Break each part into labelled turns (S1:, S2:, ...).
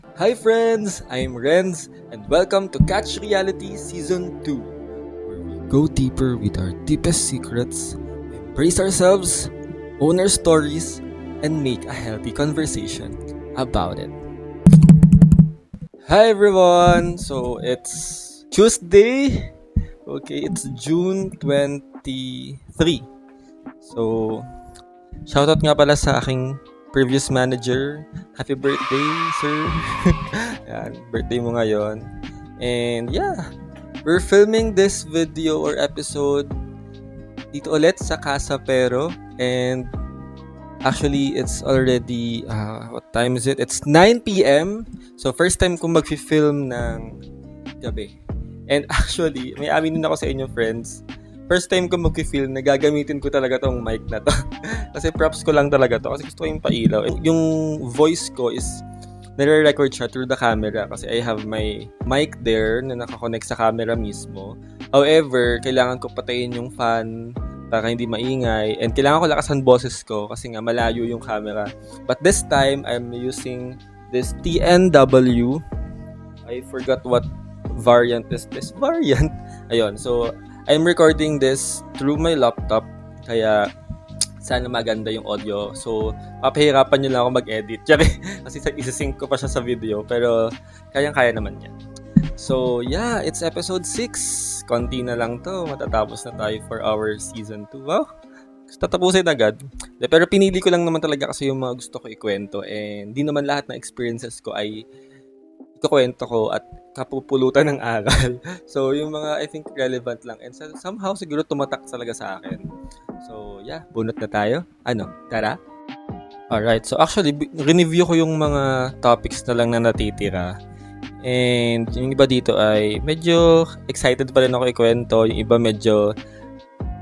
S1: Hi friends, I'm Renz and welcome to Catch Reality Season 2, where we go deeper with our deepest secrets, embrace ourselves, own our stories, and make a healthy conversation about it. Hi everyone! So it's Tuesday. Okay, it's June 23. So shoutout nga pala sa aking previous manager. Happy birthday, sir. Yan, birthday mo ngayon. And yeah, we're filming this video or episode dito ulit sa Casa Pero. And actually, it's already, what time is it? It's 9 p.m. So, first time kong mag-film ng gabi. And actually, may aminin ako sa inyo, friends. First time ko mag-film na gagamitin ko talaga tong mic na to. Kasi props ko lang talaga to. Kasi gusto ko yung pailaw. Yung voice ko is nare-record siya through the camera kasi I have my mic there na nakakonect sa camera mismo. However, kailangan ko patayin yung fan para hindi maingay and kailangan ko lakasan boses ko kasi nga malayo yung camera. But this time, I'm using this TNW. I forgot what variant is this variant. Ayun, so I'm recording this through my laptop kaya sana maganda yung audio. So, papahirapan nyo lang ako mag-edit. Kasi isasync ko pa siya sa video. Pero, kayang-kaya naman yan. So, yeah, it's episode 6. Konti na lang to. Matatapos na tayo for our season 2. Wow, tatapusin agad. Pero pinili ko lang naman talaga kasi yung mga gusto ko ikwento. And di naman lahat ng experiences ko ay ikukwento ko at kapupulutan ng aral. So, yung mga I think relevant lang. And somehow siguro tumatak talaga sa akin. So, yeah, bunot na tayo. Ano, tara? Alright, so actually, review ko yung mga topics na lang na natitira. And yung iba dito ay medyo excited pa rin ako ikwento. Yung iba medyo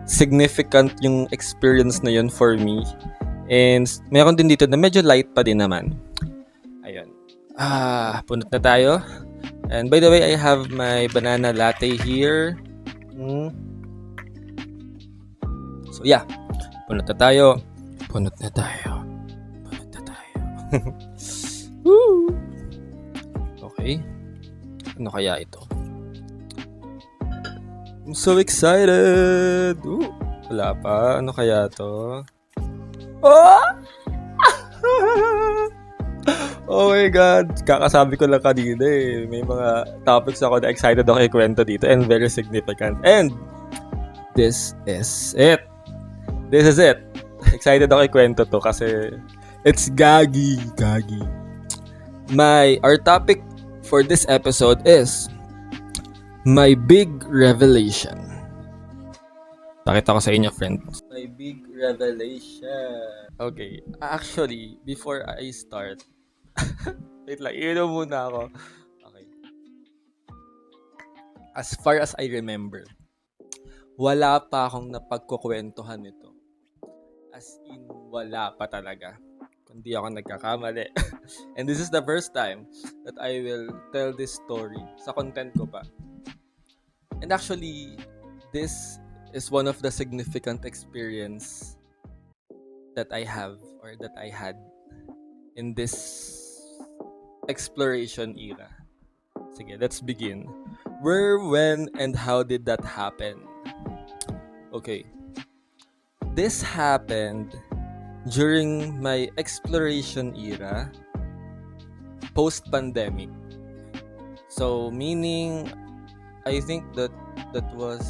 S1: significant yung experience na yun for me. And meron din dito na medyo light pa din naman. Ayun. Punot na tayo. And by the way, I have my banana latte here. So yeah, punot na tayo. Punot na tayo. Punot na tayo. Woo! Okay. Ano kaya ito? I'm so excited! Wala pa. Ano kaya to? Oh! Oh my God! Kakasabi ko lang kanina eh. May mga topics ako na excited ako ikwento dito and very significant. And this is it. This is it. Excited ako ikwento to kasi it's gagi. Our topic for this episode is my big revelation. Pakita ko sa inyo, friends. My big revelation. Okay. Actually, before I start, wait lang, iinom muna ako. Okay. As far as I remember, wala pa akong napagkukwentuhan nito. As in, wala pa talaga. Kundi ako nagkakamali. And this is the first time that I will tell this story sa content ko pa. And actually, this is one of the significant experience that I have or that I had in this exploration era. Sige, let's begin. Where, when, and how did that happen? Okay. This happened during my exploration era, post-pandemic. So, meaning, I think that was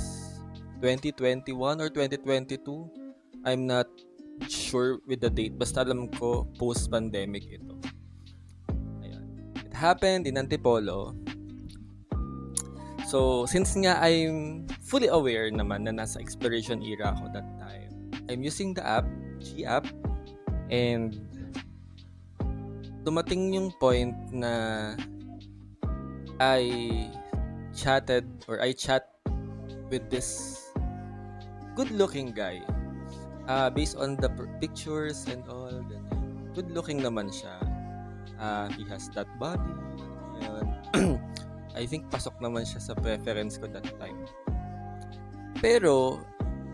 S1: 2021 or 2022. I'm not sure with the date. Basta alam ko, post-pandemic ito. Ayan. It happened in Antipolo. So, since nga I'm fully aware naman na nasa exploration era ako that time, I'm using the app, G-App, and dumating yung point na I chat with this good-looking guy. Based on the pictures and all, ganyan. Good-looking naman siya. He has that body. Yun. I think pasok naman siya sa preference ko that time. Pero,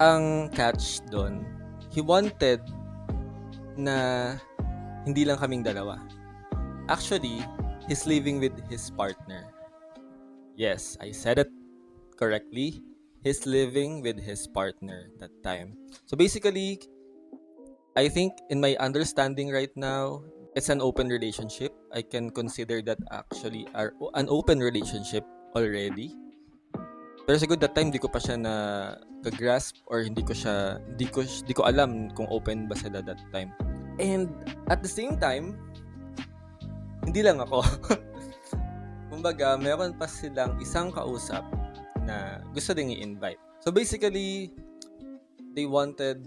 S1: ang catch doon, he wanted na hindi lang kaming dalawa. Actually, he's living with his partner. Yes, I said it correctly. He's living with his partner that time. So basically, I think in my understanding right now, it's an open relationship. I can consider that actually an open relationship already. Pero siguro that time di ko pa siya na grasp or hindi ko alam kung open ba sila that time. And at the same time, hindi lang ako. Kumbaga, meron pa silang isang kausap na gusto ding i-invite. So basically, they wanted,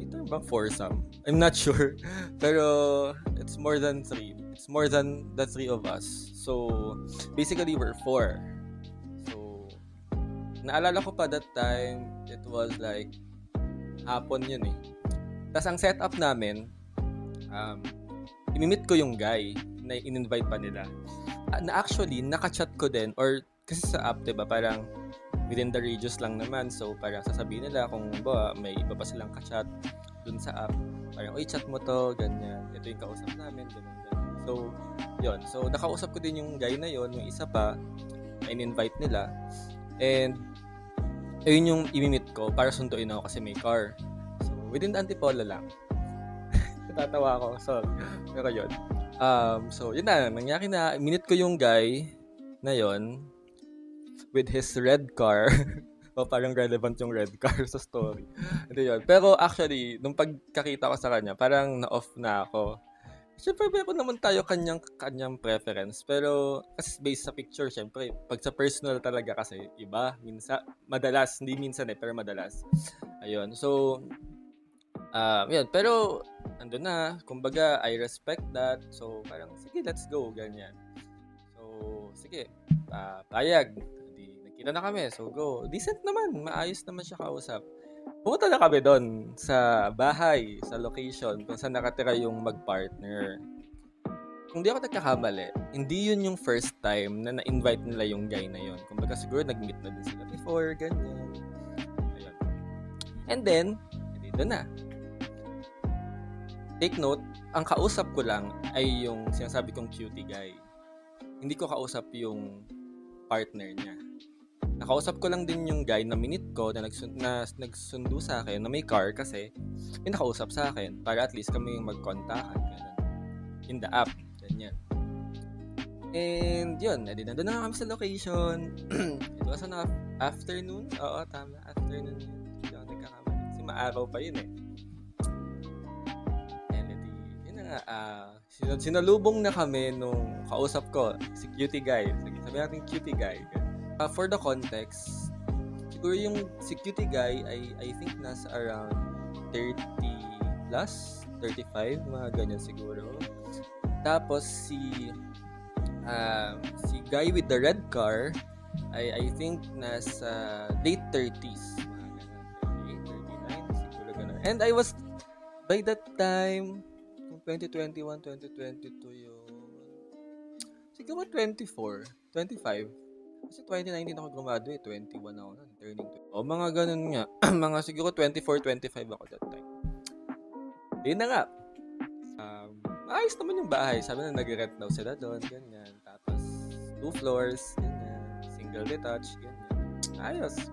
S1: ito bang foursome? I'm not sure. Pero it's more than 3. It's more than the 3 of us. So basically, we're 4. So naalala ko pa that time, it was like hapon yun eh. Tapos ang setup namin, imimit ko yung guy na in-invite pa nila. Na actually, naka-chat ko din, or kasi sa app, diba, parang within the radius lang naman. So, parang sasabihin nila kung may iba pa silang ka-chat dun sa app. Parang, oy, chat mo to, ganyan. Ito yung kausap namin, ganyan. So, yun. So, nakausap ko din yung guy na yon, yung isa pa, na in-invite nila. And, ayun yung imimit ko para sunduin ako kasi may car. So, within the Antipolo lang. Natatawa ako. So, pero yun. So, yun na. Nangyari na. Minute ko yung guy na yon with his red car. O, parang relevant yung red car sa story. Ito yun. Pero actually, nung pagkakita ko sa kanya, parang na-off na ako. Siyempre, meron naman tayo kanyang preference. Pero, kasi based sa picture, siyempre, pag sa personal talaga kasi, iba. Madalas. Hindi minsan pero madalas. Ayun. So, yun. Pero, andun na. Kumbaga, I respect that. So, parang, sige, let's go. Ganyan. So, sige. Payag. Nagkita na kami. So, go. Decent naman. Maayos naman siya kausap. Pumunta na kami doon sa bahay, sa location, kung saan nakatira yung mag-partner. Kung di ako nagkakamali, hindi yun yung first time na na-invite nila yung guy na yun. Kumbaga siguro nag-meet na din sila before, ganyan. Ayun. And then, dito na. Take note, ang kausap ko lang ay yung sinasabi kong cutie guy. Hindi ko kausap yung partner niya. Nakausap ko lang din yung guy na minute ko na nagsundo sa akin na may car kasi may nakausap sa akin para at least kami yung mag-contactan in the app. Ganyan. And yun, nandun na kami sa location. It was an afternoon. Oo, tama. Afternoon yun. Hindi ako nagkakamali. Kasi maaraw pa yun eh. Sinalubong na kami nung kausap ko, si cutie guy. Sabi natin cutie guy. For the context, siguro yung si cutie guy ay I think nasa around 30 plus, 35, mga ganyan siguro. Tapos si guy with the red car ay I think nasa late 30s, mga ganyan. 39 siguro ganun. And I was by that time 2021, 2022 yun. Siguro 24, 25. Kasi 2019 ako graduate, 21 ako nun, turning 20. O, mga ganun nga. Mga siguro 24, 25 ako that time. Di na nga. Ayos naman yung bahay. Sabi na nag-rent daw sila doon, ganyan. Tapos, 2 floors, ganyan. Single detached, ganyan. Ayos.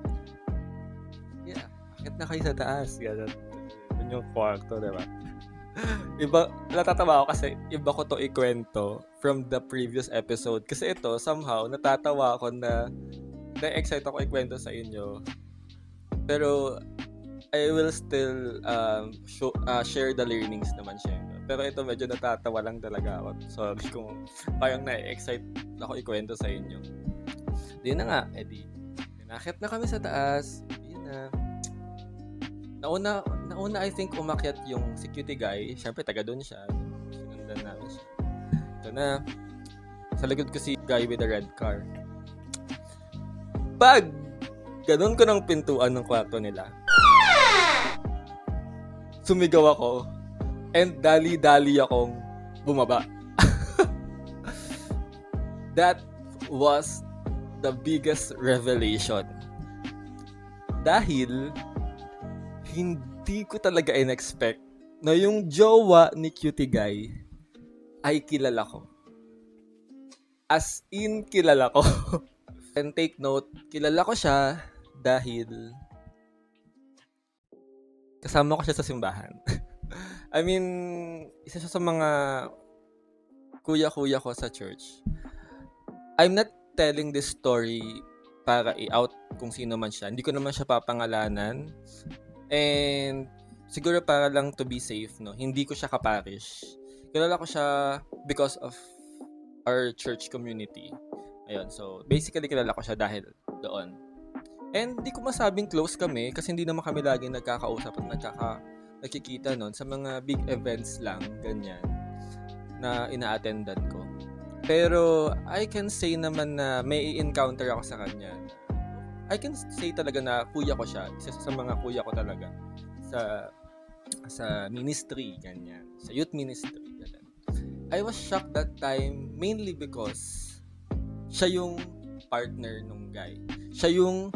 S1: Yeah. Akit na kayo sa taas, ganyan. Yun yung kwarto, diba? Iba, natatawa ako kasi iba ko to ikwento from the previous episode. Kasi ito, somehow, natatawa ako na na-excite ako ikwento sa inyo. Pero, I will still share the learnings naman syempre. Pero ito, medyo natatawa lang talaga ako. Sorry kung parang na-excite ako ikwento sa inyo. Yun na nga, edi. Nakit na kami sa taas. Yun na. Nauna I think umakyat yung security guy. Siyempre, taga doon siya. Sinundan namin siya. Ito na. Sa likod ko si guy with the red car. Pag ganun ko ng pintuan ng kwarto nila, sumigaw ako and dali-dali akong bumaba. That was the biggest revelation. Dahil hindi ko talaga in-expect na yung jowa ni cutie guy ay kilala ko. As in, kilala ko. And take note, kilala ko siya dahil kasama ko siya sa simbahan. I mean, isa siya sa mga kuya-kuya ko sa church. I'm not telling this story para i-out kung sino man siya. Hindi ko naman siya papangalanan. And siguro para lang to be safe, no? Hindi ko siya kaparish. Kilala ko siya because of our church community. Ayun, so basically kilala ko siya dahil doon. And hindi ko masabing close kami kasi hindi naman kami lagi nagkakausap at nagkikita noon sa mga big events lang, ganyan, na ina-attendan ko. Pero I can say naman na may encounter ako sa kanya. I can say talaga na kuya ko siya. Isa sa mga kuya ko talaga. Sa ministry, ganyan. Sa youth ministry, ganyan. I was shocked that time mainly because siya yung partner nung guy. Siya yung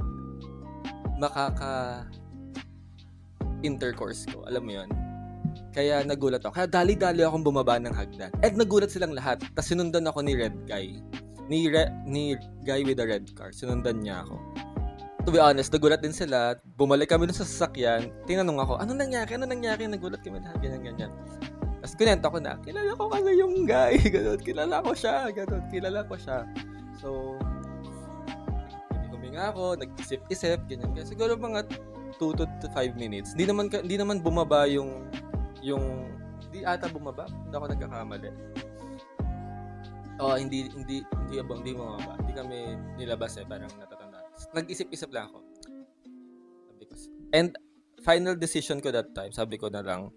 S1: makaka-intercourse ko. Alam mo yun? Kaya nagulat ako. Kaya dali-dali akong bumaba ng hagdan. At nagulat silang lahat. Tapos sinundan ako ni Red Guy. Ni Guy with the red car. Sinundan niya ako. To be honest, nagulat din sila. Bumalik kami dun sa sasakyan. Tinanong ako, ano nangyari? Nagulat kami lahat. Ganyan. Tapos kinenta ko na, kilala ko kasi yung guy. Ganun. Kilala ko siya. So, huminga ako. Nag-isip-isip. Ganyan. Siguro mga 2 to 5 minutes. Hindi naman bumaba yung di ata bumaba. Hindi ako nagkakamali. Hindi bumaba. Hindi kami nilabas parang natatanda. Nag-isip-isip lang ako. Sabi ko. And final decision ko that time, sabi ko na lang,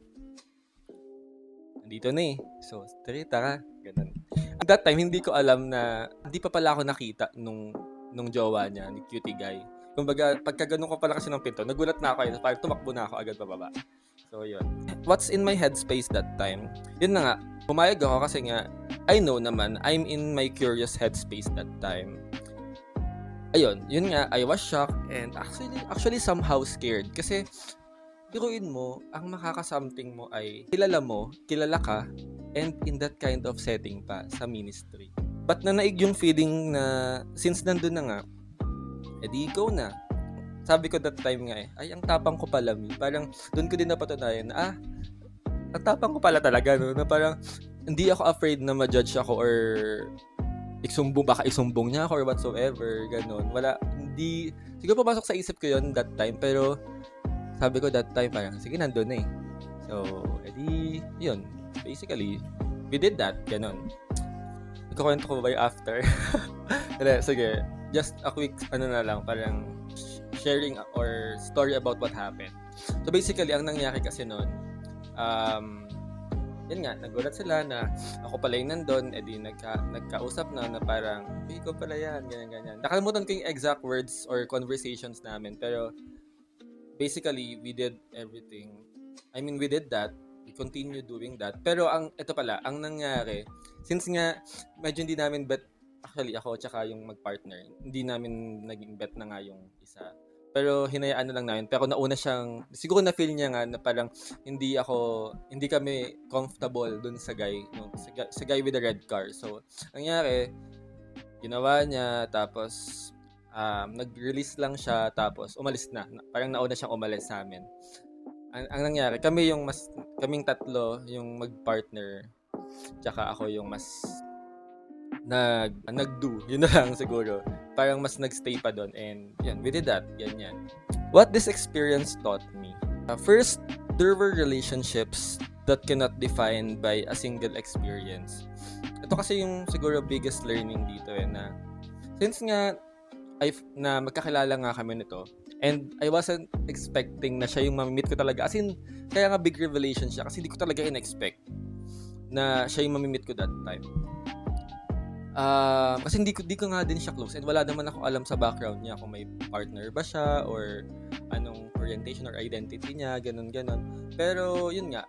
S1: nandito na eh. So, tara. Ganun. At that time, hindi ko alam na hindi pa pala ako nakita nung jowa niya, ni cutie guy. Kumbaga, pagka ganun ko pala kasi ng pinto, nagulat na ako. Parang tumakbo na ako agad pababa. So, yun. What's in my headspace that time? Yun na nga, pumayag ako kasi nga, I know naman, I'm in my curious headspace that time. Ayun, yun nga, I was shocked and actually somehow scared. Kasi, biruin mo, ang makaka-something mo ay kilala ka, and in that kind of setting pa, sa ministry. But naig yung feeling na, since nandun na nga, edi ikaw na. Sabi ko that time nga ay ang tapang ko pala. Parang doon ko din napatunayan na ang tapang ko pala talaga, no? Na parang hindi ako afraid na ma-judge ako or baka isumbong niya ako or whatsoever, ganun. Siguro pumasok sa isip ko yon that time, pero sabi ko that time parang, sige, nandun na eh. So, edi, yun. Basically, we did that, ganun. Ikukwento ko ba yung after? Sige, just a quick, parang sharing or story about what happened. So basically, ang nangyari kasi noon, yun nga, nagulat sila na ako pala yung nandun, edi nagkausap na parang, ikaw pala yan, ganyan. Nakalimutan ko yung exact words or conversations namin, pero basically, we did everything. I mean, we did that. We continue doing that. Pero ito pala, ang nangyari, since nga, medyo hindi namin bet, actually ako tsaka yung mag-partner, hindi namin naging bet na nga yung isa. Pero hinayaan na lang namin. Pero nauna siyang, siguro na-feel niya nga na parang hindi kami comfortable dun sa guy, no? Sa guy with the red car. So, nangyari, ginawa niya, tapos nag-release lang siya, tapos umalis na. Parang nauna siyang umalis sa amin. Ang nangyari, kaming tatlo yung mag-partner, tsaka ako yung mas nag-do. Yun na lang siguro. Parang mas nag-stay pa doon. And yan, we did that. Yan. What this experience taught me. First, there were relationships that cannot define by a single experience. Ito kasi yung siguro biggest learning dito na since nga na magkakilala nga kami nito, and I wasn't expecting na siya yung mamimit ko talaga. As in, kaya nga big revelation siya kasi hindi ko talaga in-expect na siya yung mamimit ko that time. Kasi hindi ko nga din siya close and wala naman ako alam sa background niya kung may partner ba siya or anong orientation or identity niya, ganun. Pero yun nga,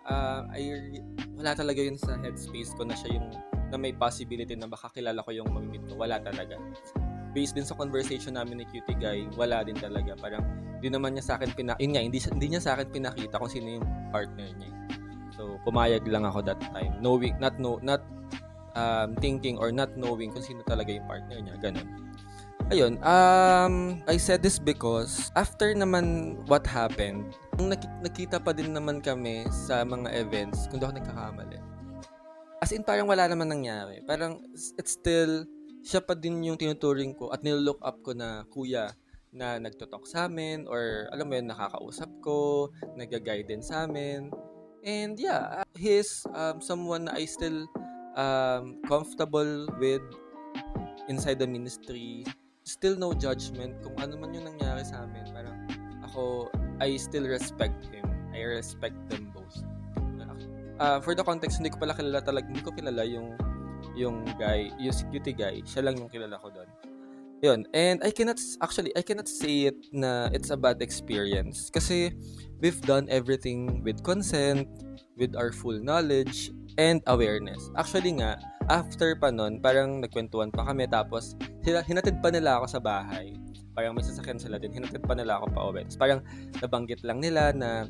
S1: wala talaga yun sa headspace ko na siya yung na may possibility na baka kilala ko yung mamimit ko. Wala talaga. Based din sa conversation namin ni Cutie Guy, wala din talaga. Parang hindi naman niya sa akin hindi niya sa akin pinakita kung sino yung partner niya. So pumayag lang ako that time. thinking or not knowing kung sino talaga yung partner niya, ganun. Ayun, I said this because after naman what happened, nung nakita pa din naman kami sa mga events, kung di ako nagkakamali. As in, parang wala naman nangyari. Parang it's still, siya pa din yung tinuturing ko at nilook up ko na kuya na nagtotalk sa amin or alam mo yun, nakakausap ko, nag-guide din sa amin. And yeah, he's someone na I still comfortable with inside the ministry. Still no judgment kung ano man yung nangyari sa amin. Parang ako, I still respect him. I respect them both. For the context, hindi ko pala kilala talaga, hindi ko kilala yung guy, yung security guy. Siya lang yung kilala ko doon. Yun. And I cannot say it na it's a bad experience kasi we've done everything with consent, with our full knowledge, and awareness. Actually nga, after pa nun, parang nagkwentuhan pa kami tapos hinatid pa nila ako sa bahay. Parang may sasakyan sila din, hinatid pa nila ako pa uwi. Parang nabanggit lang nila na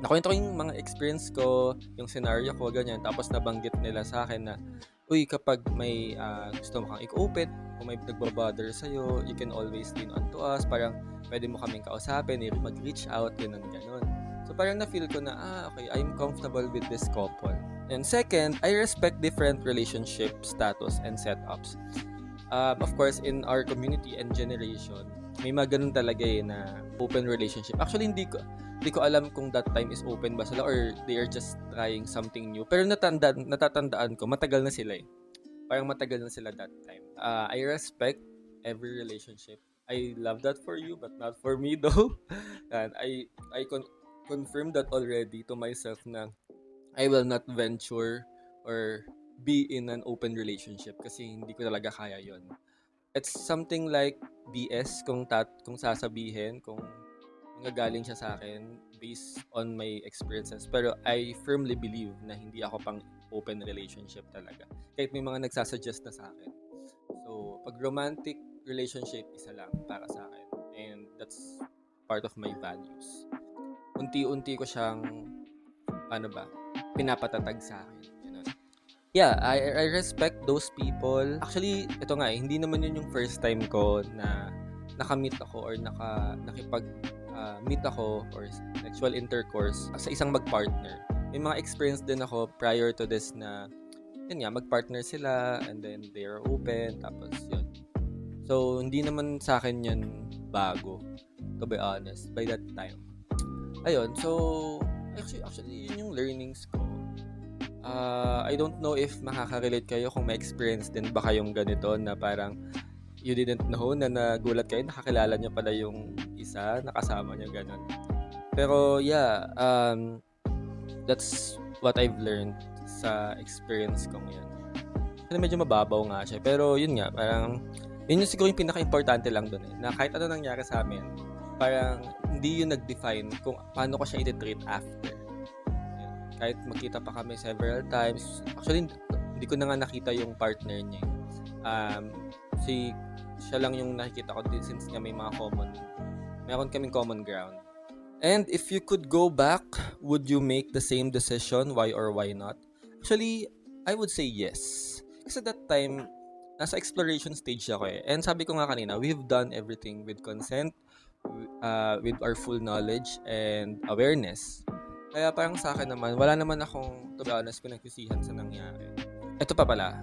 S1: nakwento ko yung mga experience ko, yung scenario ko, ganyan. Tapos nabanggit nila sa akin na, uy, kapag may gusto mo kang i-open, kung may nagbabother sa'yo, you can always lean on to us. Parang pwede mo kaming kausapin, mag-reach out, ganun. So parang na-feel ko na, okay, I'm comfortable with this couple. And second, I respect different relationship status and setups. Of course, in our community and generation, may mga ganun talaga na open relationship. Actually, hindi ko alam kung that time is open ba sila or they are just trying something new. Pero natatandaan ko, matagal na sila eh. Parang matagal na sila that time. I respect every relationship. I love that for you, but not for me though. And I confirm that already to myself na I will not venture or be in an open relationship kasi hindi ko talaga kaya yon. It's something like BS kung sasabihin, kung magagaling siya sa akin based on my experiences. Pero I firmly believe na hindi ako pang open relationship talaga. Kahit may mga nagsasuggest na sa akin. So, pag romantic relationship, isa lang para sa akin. And that's part of my values. Unti-unti ko siyang, pinapatatag sa akin. Yeah, I respect those people. Actually, ito nga hindi naman yun yung first time ko na nakamit ako or meet ako or sexual intercourse sa isang magpartner. May mga experience din ako prior to this na yun nga, magpartner sila and then they are open, tapos yun. So, hindi naman sa akin yun bago, to be honest, by that time. Ayun, so, actually yun yung learnings ko. I don't know if makaka-relate kayo kung may experience din ba kayong ganito na parang you didn't know na nagulat kayo, nakakilala niyo pala yung isa, nakasama niyo, ganun. Pero yeah, that's what I've learned sa experience kong yan. Kasi medyo mababaw nga siya, pero yun nga, parang yun yung siguro yung pinaka-importante lang doon na kahit ano nangyari sa amin, parang hindi yun nag-define kung paano ko siya i-treat after. Kahit magkita pa kami several times. Actually, hindi ko na nga nakita yung partner niya. Siya lang yung nakikita ko since nga meron kaming common ground. And if you could go back, would you make the same decision? Why or why not? Actually, I would say yes. Kasi that time, nasa exploration stage ako eh. And sabi ko nga kanina, we've done everything with consent, with our full knowledge and awareness. Kaya parang sa akin naman, wala naman akong, to be honest, pinagsisihan sa nangyari. Ito pa pala,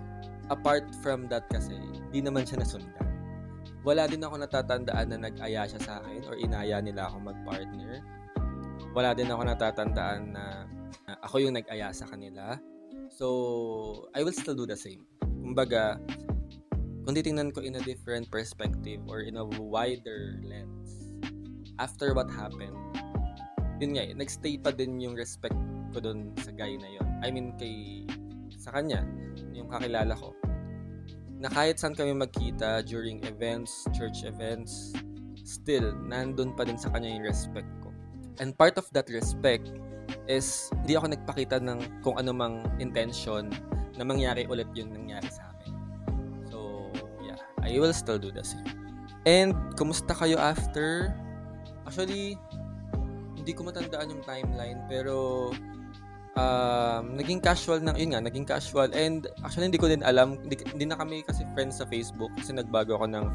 S1: apart from that kasi, di naman siya nasundan. Wala din ako natatandaan na nag-aya siya sa akin or inaya nila ako mag-partner. Wala din ako natatandaan na ako yung nag-aya sa kanila. So, I will still do the same. Kumbaga, kung titingnan ko in a different perspective or in a wider lens, after what happened, yun nga, nagstay pa din yung respect ko dun sa guy na yun. I mean, sa kanya, yung kakilala ko. Na kahit saan kami magkita during events, church events, still, nandun pa din sa kanya yung respect ko. And part of that respect is, hindi ako nagpakita ng kung ano mang intention na mangyari ulit yung nangyari sa amin. So, yeah, I will still do the same. And, kumusta kayo after? Actually, hindi ko matandaan yung timeline, pero naging casual naging casual, and actually hindi ko din alam, hindi na kami kasi friends sa Facebook kasi nagbago ako ng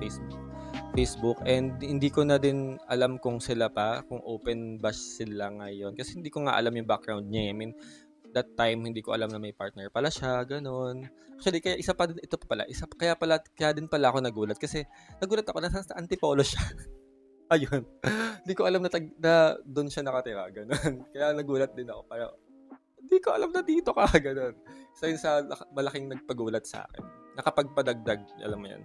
S1: Facebook, and hindi ko na din alam kung sila pa, kung open ba sila ngayon kasi hindi ko nga alam yung background niya. I mean, that time hindi ko alam na may partner pala siya, ganun. Actually, kaya kaya din pala ako nagulat kasi nagulat ako na sa Antipolo siya. Ayun. Hindi ko alam na doon siya nakatira, ganun. Kaya nagulat din ako, parang hindi ko alam na dito ka, ganun. So yun sa malaking nagpagulat sa akin. Nakapagpadagdag, alam mo yan.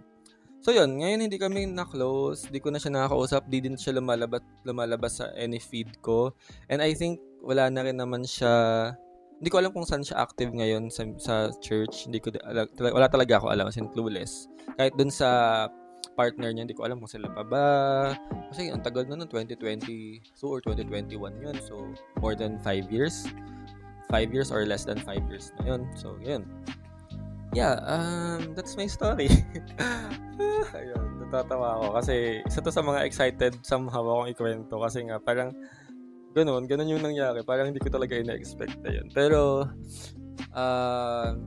S1: So yun, ngayon hindi kami na-close, di ko na siya nakakausap, di din siya lumalabas sa any feed ko. And I think wala na rin naman siya, hindi ko alam kung saan siya active ngayon sa church. Wala talaga ako alam, as in clueless. Kahit dun sa partner niya, hindi ko alam kung sila pa ba. Kasi ang tagal na nun, 2022 or 2021 yun. So, more than 5 years. 5 years or less than 5 years na yun. So, yun. Yeah, that's my story. Ayun, natatawa ako kasi isa to sa mga excited somehow akong ikwento kasi nga parang ganun yung nangyari. Parang hindi ko talaga ina-expect na yun. Pero,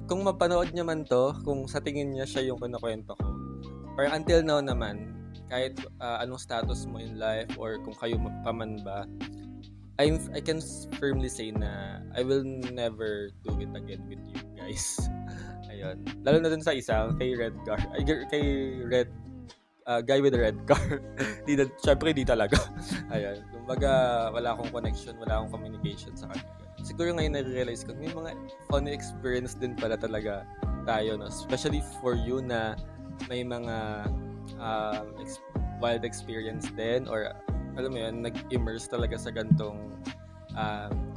S1: kung mapanood niya man to, kung sa tingin niya siya yung kinakwento ko, parang until now naman, kahit anong status mo in life or kung kayo paman ba, I can firmly say na I will never do it again with you guys. Ayun. Lalo na dun sa isa, kay Red Car. Kay Red, guy with the red car. Syempre, di talaga. Ayun. Kumbaga, wala akong connection, wala akong communication sa kanya. Siguro ngayon na-realize ko, may mga funny experience din pala talaga tayo, no? Especially for you na may mga wild experience din or alam mo yun, nag-immerse talaga sa gantong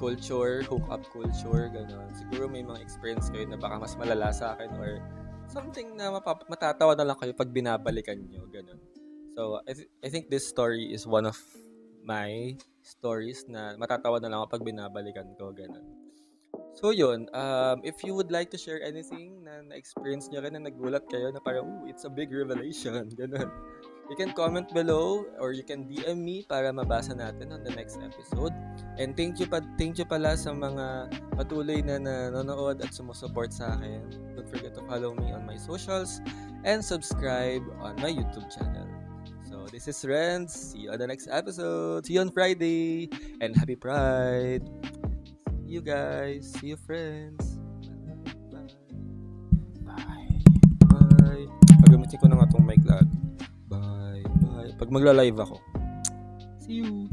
S1: culture, hookup culture, gano'n. Siguro may mga experience kayo na baka mas malala sa akin or something na matatawa na lang kayo pag binabalikan nyo, gano'n. So, I think this story is one of my stories na matatawa na lang ako pag binabalikan ko, gano'n. So, yun. If you would like to share anything na na-experience nyo rin na nagulat kayo na parang, it's a big revelation, gano'n. You can comment below or you can DM me para mabasa natin on the next episode. And thank you pala sa mga patuloy na nanonood at sumusupport sa akin. Don't forget to follow me on my socials and subscribe on my YouTube channel. So this is Renz. See you on the next episode. See you on Friday. And happy Pride. See you guys. See you friends. Bye. Bye. Bye. Pagamitin ko na nga itong mic lag. Bye. Pag magla-live ako. See you.